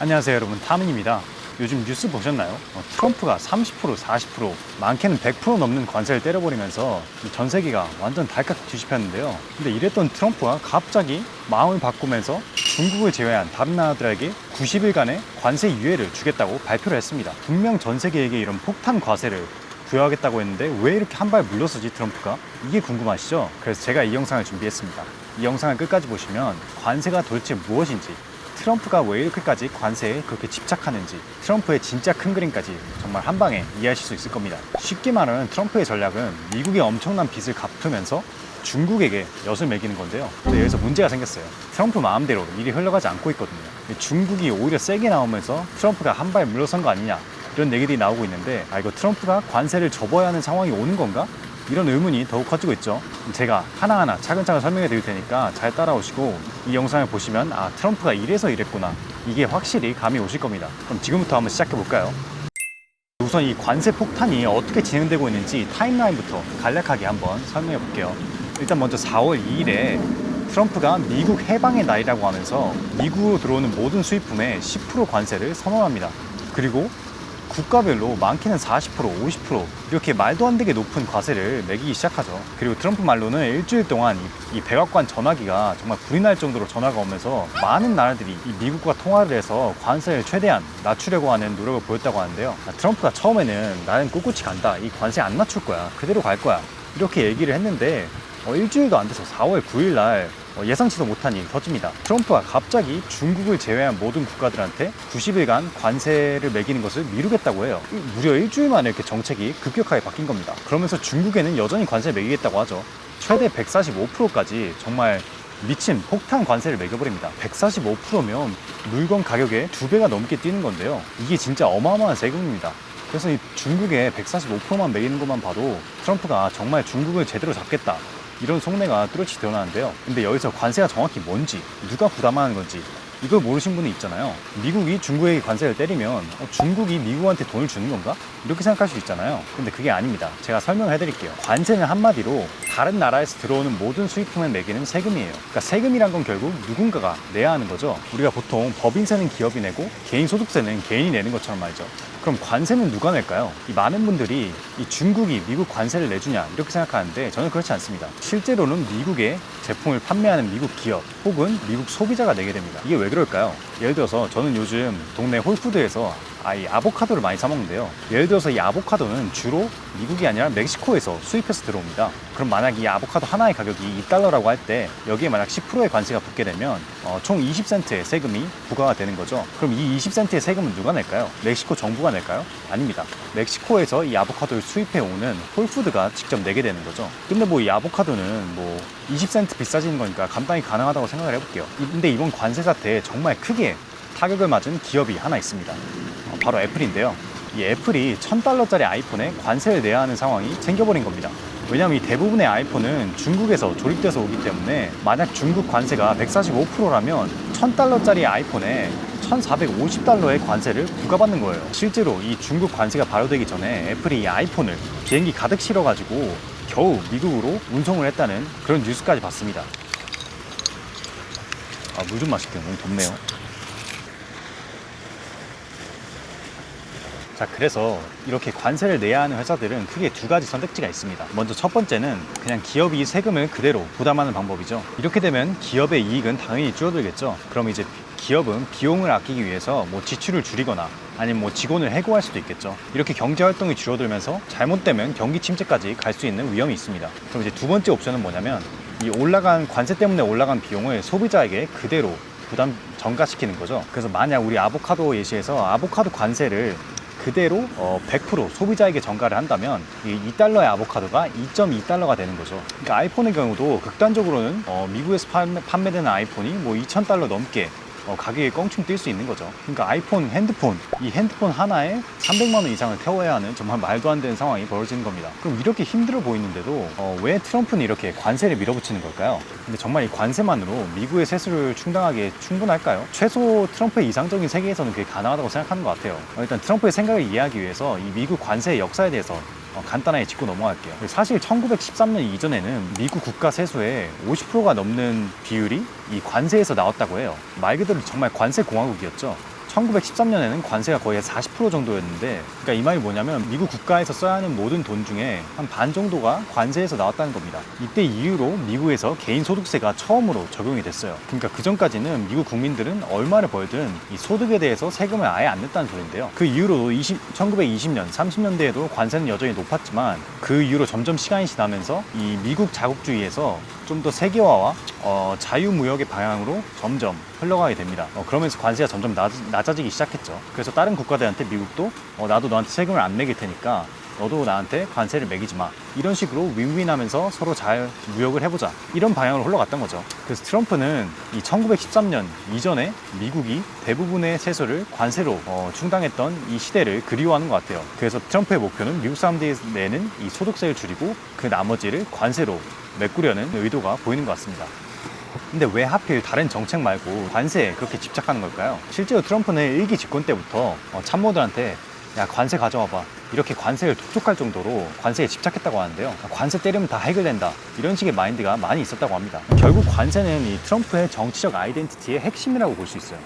안녕하세요 여러분, 타민입니다. 요즘 뉴스 보셨나요? 트럼프가 30%, 40%, 많게는 100% 넘는 관세를 때려버리면서 전 세계가 완전 달칵 뒤집혔는데요. 근데 이랬던 트럼프가 갑자기 마음을 바꾸면서 중국을 제외한 다른 나라들에게 90일간의 관세 유예를 주겠다고 발표를 했습니다. 분명 전 세계에게 이런 폭탄 과세를 부여하겠다고 했는데 왜 이렇게 한 발 물러서지 트럼프가? 이게 궁금하시죠? 그래서 제가 이 영상을 준비했습니다. 이 영상을 끝까지 보시면 관세가 도대체 무엇인지, 트럼프가 왜 이렇게까지 관세에 그렇게 집착하는지, 트럼프의 진짜 큰 그림까지 정말 한 방에 이해하실 수 있을 겁니다. 쉽게 말하면 트럼프의 전략은 미국의 엄청난 빚을 갚으면서 중국에게 엿을 매기는 건데요. 근데 여기서 문제가 생겼어요. 트럼프 마음대로 일이 흘러가지 않고 있거든요. 중국이 오히려 세게 나오면서 트럼프가 한 발 물러선 거 아니냐, 이런 얘기들이 나오고 있는데, 이거 트럼프가 관세를 접어야 하는 상황이 오는 건가? 이런 의문이 더욱 커지고 있죠. 제가 하나하나 차근차근 설명해 드릴 테니까 잘 따라오시고 이 영상을 보시면 트럼프가 이래서 이랬구나, 이게 확실히 감이 오실 겁니다. 그럼 지금부터 한번 시작해 볼까요? 우선 이 관세 폭탄이 어떻게 진행되고 있는지 타임라인부터 간략하게 한번 설명해 볼게요. 일단 먼저 4월 2일에 트럼프가 미국 해방의 날이라고 하면서 미국으로 들어오는 모든 수입품에 10% 관세를 선언합니다. 그리고 국가별로 많게는 40%, 50% 이렇게 말도 안 되게 높은 과세를 매기기 시작하죠. 그리고 트럼프 말로는 일주일 동안 이 백악관 전화기가 정말 불이 날 정도로 전화가 오면서 많은 나라들이 이 미국과 통화를 해서 관세를 최대한 낮추려고 하는 노력을 보였다고 하는데요. 트럼프가 처음에는 나는 꿋꿋이 간다, 이 관세 안 낮출 거야, 그대로 갈 거야, 이렇게 얘기를 했는데 일주일도 안 돼서 4월 9일 날 예상치도 못한 일이 터집니다. 트럼프가 갑자기 중국을 제외한 모든 국가들한테 90일간 관세를 매기는 것을 미루겠다고 해요. 무려 일주일 만에 이렇게 정책이 급격하게 바뀐 겁니다. 그러면서 중국에는 여전히 관세를 매기겠다고 하죠. 최대 145%까지 정말 미친 폭탄 관세를 매겨버립니다. 145%면 물건 가격의 2배가 넘게 뛰는 건데요. 이게 진짜 어마어마한 세금입니다. 그래서 이 중국에 145%만 매기는 것만 봐도 트럼프가 정말 중국을 제대로 잡겠다, 이런 속내가 뚜렷이 드러나는데요. 근데 여기서 관세가 정확히 뭔지, 누가 부담하는 건지 이걸 모르신 분이 있잖아요. 미국이 중국에게 관세를 때리면 중국이 미국한테 돈을 주는 건가? 이렇게 생각할 수 있잖아요. 근데 그게 아닙니다. 제가 설명해 드릴게요. 관세는 한마디로 다른 나라에서 들어오는 모든 수입품에 매기는 세금이에요. 그러니까 세금이란 건 결국 누군가가 내야 하는 거죠. 우리가 보통 법인세는 기업이 내고 개인 소득세는 개인이 내는 것처럼 말이죠. 그럼 관세는 누가 낼까요? 이 많은 분들이 이 중국이 미국 관세를 내주냐, 이렇게 생각하는데 저는 그렇지 않습니다. 실제로는 미국에 제품을 판매하는 미국 기업 혹은 미국 소비자가 내게 됩니다. 이게 왜 그럴까요? 예를 들어서 저는 요즘 동네 홀푸드에서 이 아보카도를 많이 사 먹는데요. 예를 들어서 이 아보카도는 주로 미국이 아니라 멕시코에서 수입해서 들어옵니다. 그럼 만약 이 아보카도 하나의 가격이 $2라고 할 때 여기에 만약 10%의 관세가 붙게 되면 총 20센트의 세금이 부과가 되는 거죠. 그럼 이 20센트의 세금은 누가 낼까요? 멕시코 정부가 낼까요? 아닙니다. 멕시코에서 이 아보카도를 수입해 오는 홀푸드가 직접 내게 되는 거죠. 근데 이 아보카도는 20센트 비싸지는 거니까 감당이 가능하다고 생각을 해볼게요. 근데 이번 관세 사태에 정말 크게 타격을 맞은 기업이 하나 있습니다. 바로 애플인데요. 이 애플이 $1000짜리 아이폰에 관세를 내야 하는 상황이 생겨버린 겁니다. 왜냐하면 이 대부분의 아이폰은 중국에서 조립돼서 오기 때문에 만약 중국 관세가 145%라면 $1000짜리 아이폰에 $1450의 관세를 부과받는 거예요. 실제로 이 중국 관세가 발효되기 전에 애플이 이 아이폰을 비행기 가득 실어가지고 겨우 미국으로 운송을 했다는 그런 뉴스까지 봤습니다. 물 좀 마실게요. 너무 덥네요. 자, 그래서 이렇게 관세를 내야 하는 회사들은 크게 두 가지 선택지가 있습니다. 먼저 첫 번째는 그냥 기업이 세금을 그대로 부담하는 방법이죠. 이렇게 되면 기업의 이익은 당연히 줄어들겠죠. 그럼 이제 기업은 비용을 아끼기 위해서 지출을 줄이거나 아니면 직원을 해고할 수도 있겠죠. 이렇게 경제 활동이 줄어들면서 잘못되면 경기 침체까지 갈 수 있는 위험이 있습니다. 그럼 이제 두 번째 옵션은 뭐냐면 이 올라간 관세 때문에 올라간 비용을 소비자에게 그대로 부담 전가시키는 거죠. 그래서 만약 우리 아보카도 예시에서 아보카도 관세를 그대로 100% 소비자에게 전가를 한다면 이 $2의 아보카도가 $2.2가 되는 거죠. 그러니까 아이폰의 경우도 극단적으로는 미국에서 판매되는 아이폰이 $2000 넘게 가격이 껑충 뛸 수 있는 거죠. 그러니까 아이폰, 이 핸드폰 하나에 300만 원 이상을 태워야 하는 정말 말도 안 되는 상황이 벌어지는 겁니다. 그럼 이렇게 힘들어 보이는데도 왜 트럼프는 이렇게 관세를 밀어붙이는 걸까요? 근데 정말 이 관세만으로 미국의 세수를 충당하기에 충분할까요? 최소 트럼프의 이상적인 세계에서는 그게 가능하다고 생각하는 것 같아요. 일단 트럼프의 생각을 이해하기 위해서 이 미국 관세의 역사에 대해서 간단하게 짚고 넘어갈게요. 사실 1913년 이전에는 미국 국가 세수의 50%가 넘는 비율이 이 관세에서 나왔다고 해요. 말 그대로 정말 관세 공화국이었죠. 1913년에는 관세가 거의 40% 정도였는데, 그러니까 이 말이 뭐냐면 미국 국가에서 써야 하는 모든 돈 중에 한 반 정도가 관세에서 나왔다는 겁니다. 이때 이후로 미국에서 개인 소득세가 처음으로 적용이 됐어요. 그러니까 그 전까지는 미국 국민들은 얼마를 벌든 이 소득에 대해서 세금을 아예 안 냈다는 소리인데요. 그 이후로 1920년, 30년대에도 관세는 여전히 높았지만 그 이후로 점점 시간이 지나면서 이 미국 자국주의에서 좀 더 세계화와 자유무역의 방향으로 점점 흘러가게 됩니다. 그러면서 관세가 점점 낮아지기 시작했죠. 그래서 다른 국가들한테 미국도 나도 너한테 세금을 안 매길 테니까 너도 나한테 관세를 매기지 마. 이런 식으로 윈윈하면서 서로 잘 무역을 해보자. 이런 방향으로 흘러갔던 거죠. 그래서 트럼프는 이 1913년 이전에 미국이 대부분의 세수를 관세로 충당했던 이 시대를 그리워하는 것 같아요. 그래서 트럼프의 목표는 미국 사람들이 내는 이 소득세를 줄이고 그 나머지를 관세로 메꾸려는 의도가 보이는 것 같습니다. 근데 왜 하필 다른 정책 말고 관세에 그렇게 집착하는 걸까요? 실제로 트럼프는 일기 집권 때부터 참모들한테 야, 관세 가져와봐. 이렇게 관세를 독촉할 정도로 관세에 집착했다고 하는데요. 관세 때리면 다 해결된다. 이런 식의 마인드가 많이 있었다고 합니다. 결국 관세는 이 트럼프의 정치적 아이덴티티의 핵심이라고 볼 수 있어요.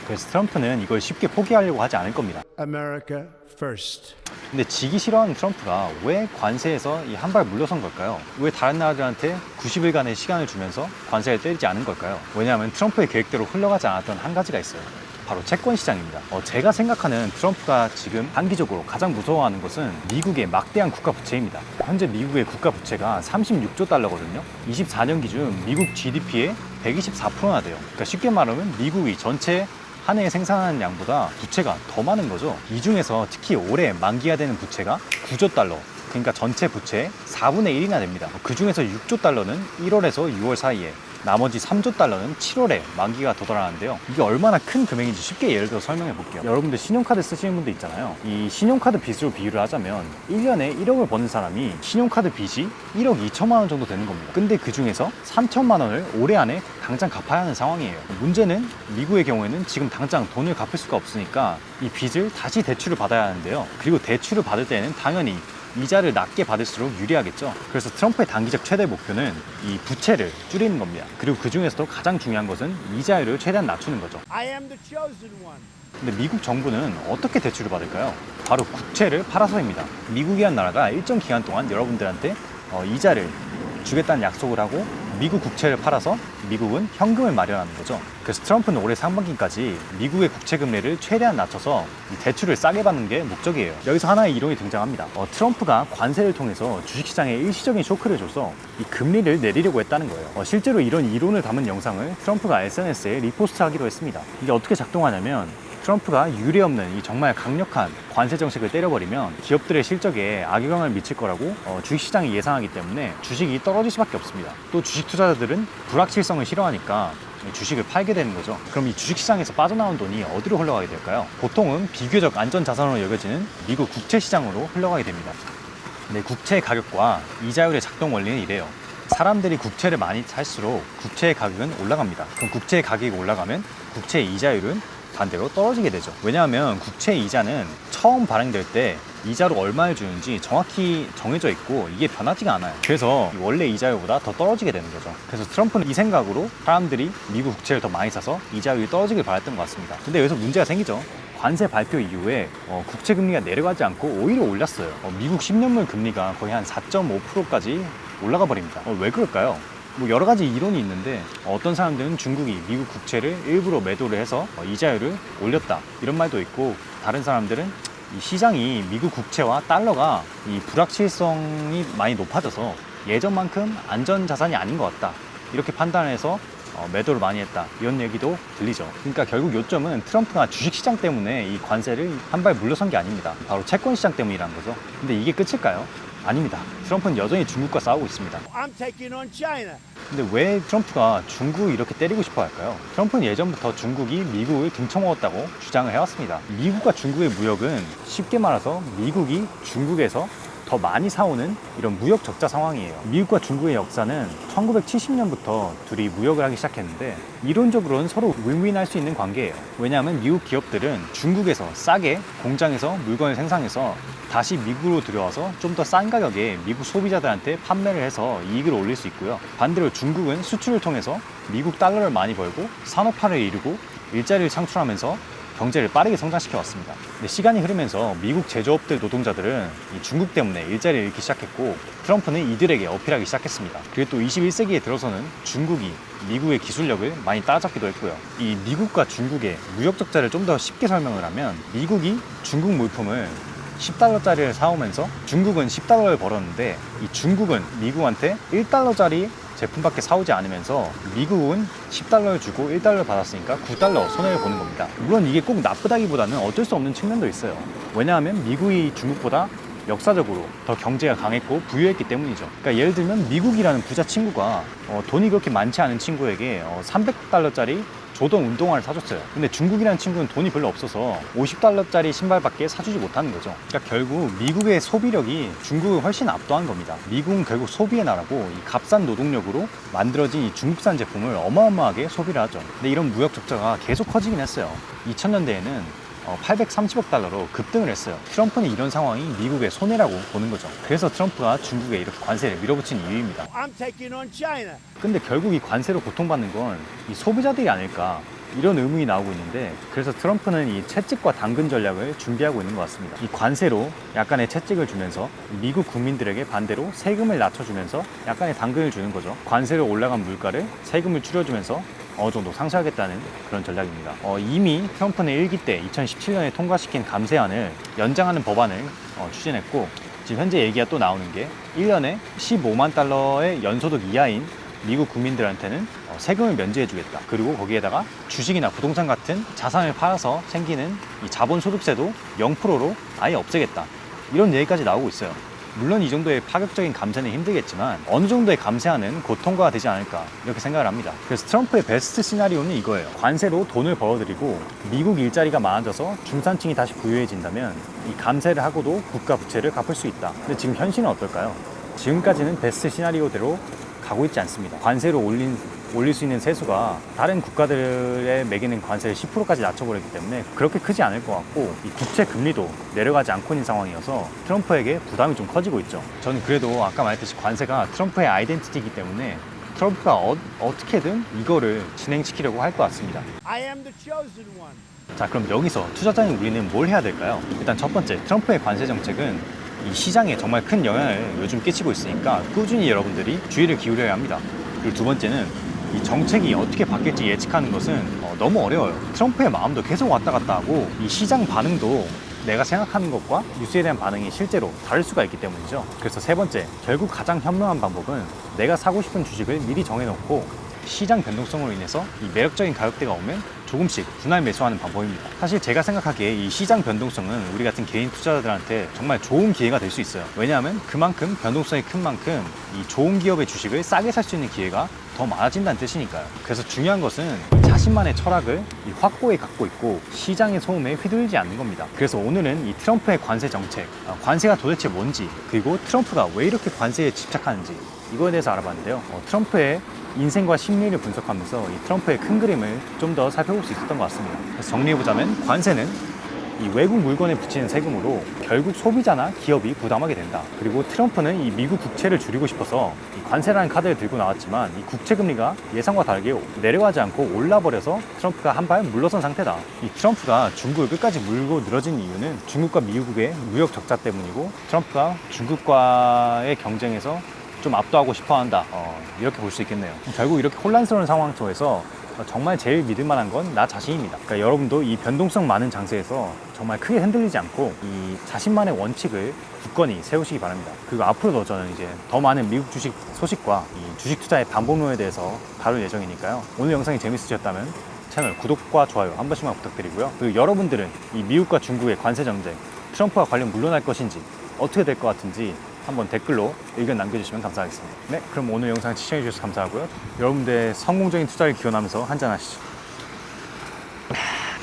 그래서 트럼프는 이걸 쉽게 포기하려고 하지 않을 겁니다. America first. 근데 지기 싫어하는 트럼프가 왜 관세에서 이 한 발 물러선 걸까요? 왜 다른 나라들한테 90일간의 시간을 주면서 관세를 때리지 않은 걸까요? 왜냐하면 트럼프의 계획대로 흘러가지 않았던 한 가지가 있어요. 바로 채권 시장입니다. 제가 생각하는 트럼프가 지금 단기적으로 가장 무서워하는 것은 미국의 막대한 국가 부채입니다. 현재 미국의 국가 부채가 36조 달러거든요. 24년 기준 미국 GDP의 124%나 돼요. 그러니까 쉽게 말하면 미국이 전체 한 해에 생산하는 양보다 부채가 더 많은 거죠. 이 중에서 특히 올해 만기가 되는 부채가 9조 달러. 그러니까 전체 부채의 4분의 1이나 됩니다. 그 중에서 6조 달러는 1월에서 6월 사이에, 나머지 3조 달러는 7월에 만기가 도달하는데요. 이게 얼마나 큰 금액인지 쉽게 예를 들어 설명해 볼게요. 여러분들 신용카드 쓰시는 분들 있잖아요. 이 신용카드 빚으로 비유를 하자면 1년에 1억을 버는 사람이 신용카드 빚이 1억 2천만 원 정도 되는 겁니다. 근데 그 중에서 3천만 원을 올해 안에 당장 갚아야 하는 상황이에요. 문제는 미국의 경우에는 지금 당장 돈을 갚을 수가 없으니까 이 빚을 다시 대출을 받아야 하는데요. 그리고 대출을 받을 때는 당연히 이자를 낮게 받을수록 유리하겠죠. 그래서 트럼프의 단기적 최대 목표는 이 부채를 줄이는 겁니다. 그리고 그 중에서도 가장 중요한 것은 이자율을 최대한 낮추는 거죠. I am the chosen one. 근데 미국 정부는 어떻게 대출을 받을까요? 바로 국채를 팔아서입니다. 미국이란 나라가 일정 기간 동안 여러분들한테 이자를 주겠다는 약속을 하고 미국 국채를 팔아서 미국은 현금을 마련하는 거죠. 그래서 트럼프는 올해 상반기까지 미국의 국채 금리를 최대한 낮춰서 대출을 싸게 받는 게 목적이에요. 여기서 하나의 이론이 등장합니다. 트럼프가 관세를 통해서 주식시장에 일시적인 쇼크를 줘서 이 금리를 내리려고 했다는 거예요. 실제로 이런 이론을 담은 영상을 트럼프가 SNS에 리포스트하기도 했습니다. 이게 어떻게 작동하냐면 트럼프가 유례없는 이 정말 강력한 관세 정책을 때려버리면 기업들의 실적에 악영향을 미칠 거라고 주식시장이 예상하기 때문에 주식이 떨어질 수밖에 없습니다. 또 주식 투자자들은 불확실성을 싫어하니까 주식을 팔게 되는 거죠. 그럼 이 주식시장에서 빠져나온 돈이 어디로 흘러가게 될까요? 보통은 비교적 안전자산으로 여겨지는 미국 국채시장으로 흘러가게 됩니다. 근데 국채의 가격과 이자율의 작동 원리는 이래요. 사람들이 국채를 많이 살수록 국채의 가격은 올라갑니다. 그럼 국채의 가격이 올라가면 국채의 이자율은 반대로 떨어지게 되죠. 왜냐하면 국채 이자는 처음 발행될 때 이자로 얼마를 주는지 정확히 정해져 있고 이게 변하지가 않아요. 그래서 원래 이자율보다 더 떨어지게 되는 거죠. 그래서 트럼프는 이 생각으로 사람들이 미국 국채를 더 많이 사서 이자율이 떨어지길 바랐던 것 같습니다. 근데 여기서 문제가 생기죠. 관세 발표 이후에 국채 금리가 내려가지 않고 오히려 올랐어요. 미국 10년물 금리가 거의 한 4.5%까지 올라가 버립니다. 왜 그럴까요? 여러 가지 이론이 있는데 어떤 사람들은 중국이 미국 국채를 일부러 매도를 해서 이자율을 올렸다 이런 말도 있고, 다른 사람들은 이 시장이 미국 국채와 달러가 이 불확실성이 많이 높아져서 예전만큼 안전자산이 아닌 것 같다 이렇게 판단해서 매도를 많이 했다 이런 얘기도 들리죠. 그러니까 결국 요점은 트럼프가 주식시장 때문에 이 관세를 한 발 물러선 게 아닙니다. 바로 채권시장 때문이라는 거죠. 근데 이게 끝일까요? 아닙니다. 트럼프는 여전히 중국과 싸우고 있습니다. I'm taking on China. 근데 왜 트럼프가 중국을 이렇게 때리고 싶어 할까요? 트럼프는 예전부터 중국이 미국을 등쳐먹었다고 주장을 해왔습니다. 미국과 중국의 무역은 쉽게 말해서 미국이 중국에서 더 많이 사오는 이런 무역 적자 상황이에요. 미국과 중국의 역사는 1970년부터 둘이 무역을 하기 시작했는데 이론적으로는 서로 윈윈할 수 있는 관계예요. 왜냐하면 미국 기업들은 중국에서 싸게 공장에서 물건을 생산해서 다시 미국으로 들여와서 좀 더 싼 가격에 미국 소비자들한테 판매를 해서 이익을 올릴 수 있고요. 반대로 중국은 수출을 통해서 미국 달러를 많이 벌고 산업화를 이루고 일자리를 창출하면서 경제를 빠르게 성장시켜 왔습니다. 근데 시간이 흐르면서 미국 제조업들 노동자들은 이 중국 때문에 일자리를 잃기 시작했고 트럼프는 이들에게 어필하기 시작했습니다. 그리고 또 21세기에 들어서는 중국이 미국의 기술력을 많이 따라잡기도 했고요. 이 미국과 중국의 무역 적자를 좀 더 쉽게 설명을 하면 미국이 중국 물품을 10달러짜리를 사오면서 중국은 10달러를 벌었는데 이 중국은 미국한테 1달러짜리 제품밖에 사오지 않으면서 미국은 10달러를 주고 1달러를 받았으니까 9달러 손해를 보는 겁니다. 물론 이게 꼭 나쁘다기보다는 어쩔 수 없는 측면도 있어요. 왜냐하면 미국이 중국보다 역사적으로 더 경제가 강했고 부유했기 때문이죠. 그러니까 예를 들면 미국이라는 부자 친구가 돈이 그렇게 많지 않은 친구에게 300달러짜리 조던 운동화를 사줬어요. 근데 중국이라는 친구는 돈이 별로 없어서 50달러짜리 신발밖에 사주지 못하는 거죠. 그러니까 결국 미국의 소비력이 중국을 훨씬 압도한 겁니다. 미국은 결국 소비의 나라고 이 값싼 노동력으로 만들어진 이 중국산 제품을 어마어마하게 소비를 하죠. 근데 이런 무역 적자가 계속 커지긴 했어요. 2000년대에는 830억 달러로 급등을 했어요. 트럼프는 이런 상황이 미국의 손해라고 보는 거죠. 그래서 트럼프가 중국에 이렇게 관세를 밀어붙인 이유입니다. I'm taking on China. 근데 결국 이 관세로 고통받는 건 이 소비자들이 아닐까 이런 의문이 나오고 있는데 그래서 트럼프는 이 채찍과 당근 전략을 준비하고 있는 것 같습니다. 이 관세로 약간의 채찍을 주면서 미국 국민들에게 반대로 세금을 낮춰주면서 약간의 당근을 주는 거죠. 관세로 올라간 물가를 세금을 줄여주면서 어느 정도 상쇄하겠다는 그런 전략입니다. 이미 트럼프는 1기 때 2017년에 통과시킨 감세안을 연장하는 법안을 추진했고 지금 현재 얘기가 또 나오는 게 1년에 15만 달러의 연소득 이하인 미국 국민들한테는 세금을 면제해주겠다. 그리고 거기에다가 주식이나 부동산 같은 자산을 팔아서 생기는 이 자본소득세도 0%로 아예 없애겠다. 이런 얘기까지 나오고 있어요. 물론 이 정도의 파격적인 감세는 힘들겠지만 어느 정도의 감세안은 곧 통과가 되지 않을까 이렇게 생각을 합니다. 그래서 트럼프의 베스트 시나리오는 이거예요. 관세로 돈을 벌어들이고 미국 일자리가 많아져서 중산층이 다시 부유해진다면 이 감세를 하고도 국가 부채를 갚을 수 있다. 근데 지금 현실은 어떨까요? 지금까지는 베스트 시나리오대로 가고 있지 않습니다. 관세로 올릴 수 있는 세수가 다른 국가들에 매기는 관세를 10%까지 낮춰버렸기 때문에 그렇게 크지 않을 것 같고 이 국채 금리도 내려가지 않고 있는 상황이어서 트럼프에게 부담이 좀 커지고 있죠. 저는 그래도 아까 말했듯이 관세가 트럼프의 아이덴티티이기 때문에 트럼프가 어떻게든 이거를 진행시키려고 할 것 같습니다. I am the chosen one. 자, 그럼 여기서 투자자인 우리는 뭘 해야 될까요? 일단 첫 번째, 트럼프의 관세 정책은 이 시장에 정말 큰 영향을 요즘 끼치고 있으니까 꾸준히 여러분들이 주의를 기울여야 합니다. 그리고 두 번째는 이 정책이 어떻게 바뀔지 예측하는 것은 너무 어려워요. 트럼프의 마음도 계속 왔다 갔다 하고 이 시장 반응도 내가 생각하는 것과 뉴스에 대한 반응이 실제로 다를 수가 있기 때문이죠. 그래서 세 번째, 결국 가장 현명한 방법은 내가 사고 싶은 주식을 미리 정해놓고 시장 변동성으로 인해서 이 매력적인 가격대가 오면 조금씩 분할 매수하는 방법입니다. 사실 제가 생각하기에 이 시장 변동성은 우리 같은 개인 투자자들한테 정말 좋은 기회가 될 수 있어요. 왜냐하면 그만큼 변동성이 큰 만큼 이 좋은 기업의 주식을 싸게 살 수 있는 기회가 더 많아진다는 뜻이니까요. 그래서 중요한 것은 자신만의 철학을 확고히 갖고 있고 시장의 소음에 휘둘리지 않는 겁니다. 그래서 오늘은 이 트럼프의 관세 정책, 관세가 도대체 뭔지, 그리고 트럼프가 왜 이렇게 관세에 집착하는지 이거에 대해서 알아봤는데요. 트럼프의 인생과 심리를 분석하면서 이 트럼프의 큰 그림을 좀 더 살펴볼 수 있었던 것 같습니다. 그래서 정리해보자면 관세는 이 외국 물건에 붙이는 세금으로 결국 소비자나 기업이 부담하게 된다. 그리고 트럼프는 이 미국 국채를 줄이고 싶어서 이 관세라는 카드를 들고 나왔지만 이 국채 금리가 예상과 다르게 내려가지 않고 올라버려서 트럼프가 한 발 물러선 상태다. 이 트럼프가 중국을 끝까지 물고 늘어진 이유는 중국과 미국의 무역 적자 때문이고 트럼프가 중국과의 경쟁에서 좀 압도하고 싶어 한다. 이렇게 볼 수 있겠네요. 결국 이렇게 혼란스러운 상황 속에서 정말 제일 믿을 만한 건 나 자신입니다. 그러니까 여러분도 이 변동성 많은 장세에서 정말 크게 흔들리지 않고 이 자신만의 원칙을 굳건히 세우시기 바랍니다. 그리고 앞으로도 저는 이제 더 많은 미국 주식 소식과 이 주식 투자의 반복론에 대해서 다룰 예정이니까요. 오늘 영상이 재밌으셨다면 채널 구독과 좋아요 한 번씩만 부탁드리고요. 그리고 여러분들은 이 미국과 중국의 관세 정책, 트럼프와 관련 물러날 것인지 어떻게 될 것 같은지 한번 댓글로 의견 남겨주시면 감사하겠습니다. 네, 그럼 오늘 영상 시청해주셔서 감사하고요. 여러분들의 성공적인 투자를 기원하면서 한잔하시죠.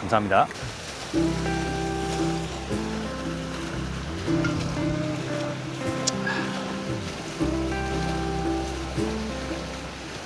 감사합니다.